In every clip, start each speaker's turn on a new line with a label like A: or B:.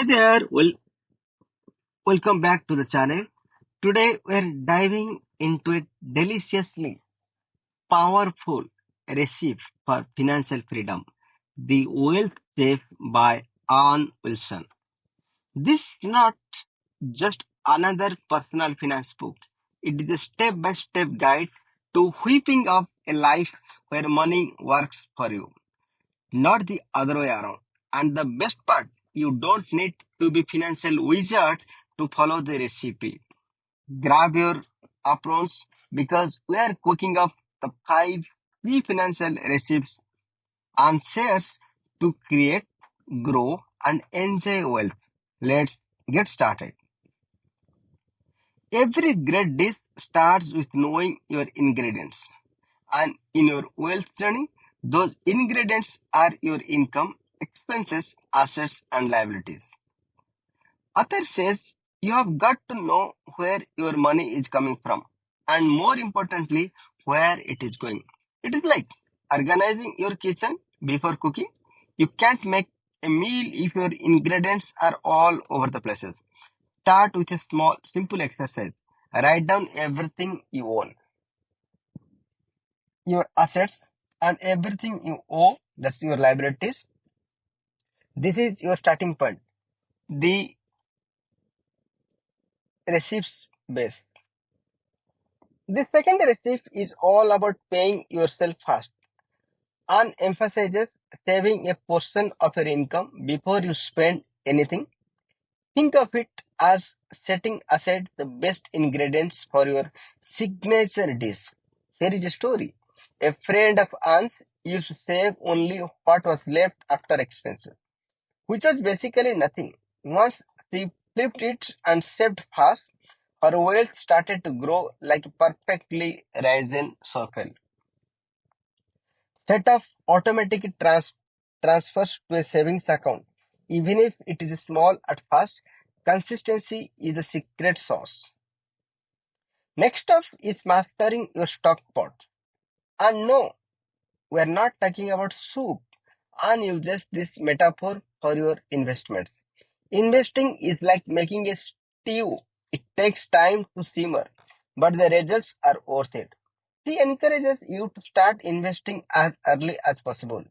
A: Hi there, welcome back to the channel. Today we're diving into a deliciously powerful recipe for financial freedom, The Wealth Chef by Ann Wilson. This is not just another personal finance book. It is a step-by-step guide to whipping up a life where money works for you, not the other way around. And the best part, you don't need to be financial wizard to follow the recipe. Grab your aprons because we are cooking up the 5 key financial recipes and shares to create, grow, and enjoy wealth. Let's get started. Every great dish starts with knowing your ingredients. And in your wealth journey, those ingredients are your income, expenses, assets, and liabilities. Author says you have got to know where your money is coming from and more importantly, where it is going. It is like organizing your kitchen before cooking. You can't make a meal if your ingredients are all over the places. Start with a small, simple exercise. Write down everything you own, your assets, and everything you owe, that's your liabilities. This is your starting point. The receipts base. The second recipe is all about paying yourself first and emphasizes saving a portion of your income before you spend anything. Think of it as setting aside the best ingredients for your signature dish. Here is a story. A friend of Anne's used to save only what was left after expenses, which was basically nothing. Once she flipped it and saved fast, her wealth started to grow like a perfectly raisin circle. Set of automatic transfers to a savings account. Even if it is small at first, consistency is the secret sauce. Next up is mastering your stock pot. And no, we are not talking about soup. And uses this metaphor for your investments. Investing is like making a stew. It takes time to simmer, but the results are worth it. She encourages you to start investing as early as possible.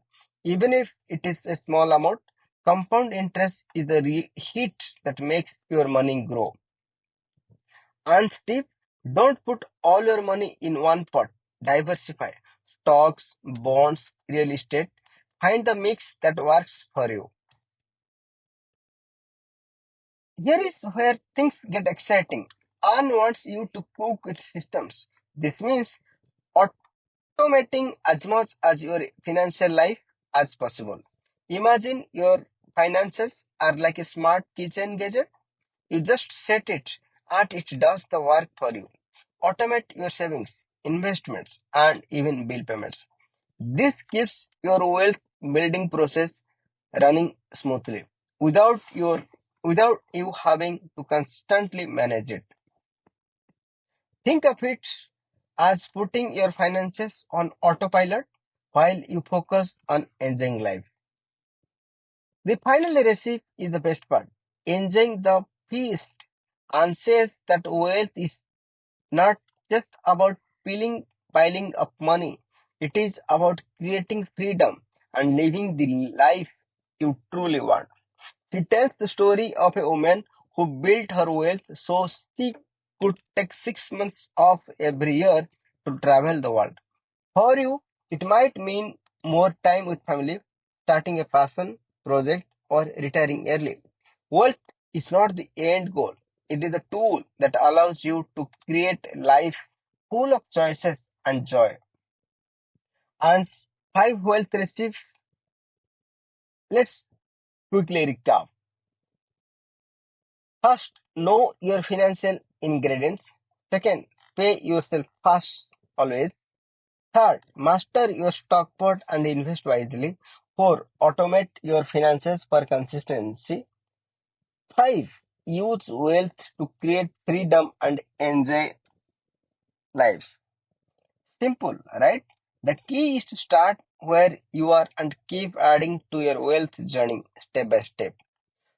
A: Even if it is a small amount, compound interest is the heat that makes your money grow. And Steve, don't put all your money in one pot. Diversify. Stocks, bonds, real estate. Find the mix that works for you. Here is where things get exciting. Anne wants you to cook with systems. This means automating as much as your financial life as possible. Imagine your finances are like a smart kitchen gadget. You just set it and it does the work for you. Automate your savings, investments, and even bill payments. This keeps your wealth building process running smoothly without you having to constantly manage it. Think of it as putting your finances on autopilot while you focus on enjoying life. The final recipe is the best part. Enjoying the feast and says that wealth is not just about piling up money. It is about creating freedom and living the life you truly want. She tells the story of a woman who built her wealth so she could take 6 months off every year to travel the world. For you, it might mean more time with family, starting a passion project, or retiring early. Wealth is not the end goal. It is a tool that allows you to create a life full of choices and joy. And 5 wealth recipes. Let's quickly recap. First, know your financial ingredients. Second, pay yourself first always. Third, master your stock pot and invest wisely. 4. Automate your finances for consistency. 5. Use wealth to create freedom and enjoy life. Simple, right? The key is to start where you are and keep adding to your wealth journey step by step.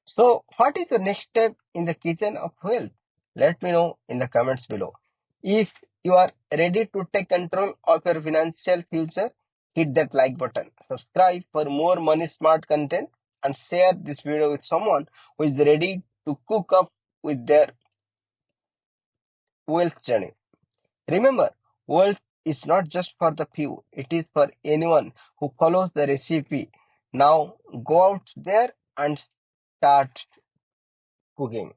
A: So, what is your next step in the kitchen of wealth? Let me know in the comments below. If you are ready to take control of your financial future, hit that like button, subscribe for more money smart content, and share this video with someone who is ready to cook up with their wealth journey. Remember, wealth is not just for the few, it is for anyone who follows the recipe. Now, go out there and start cooking.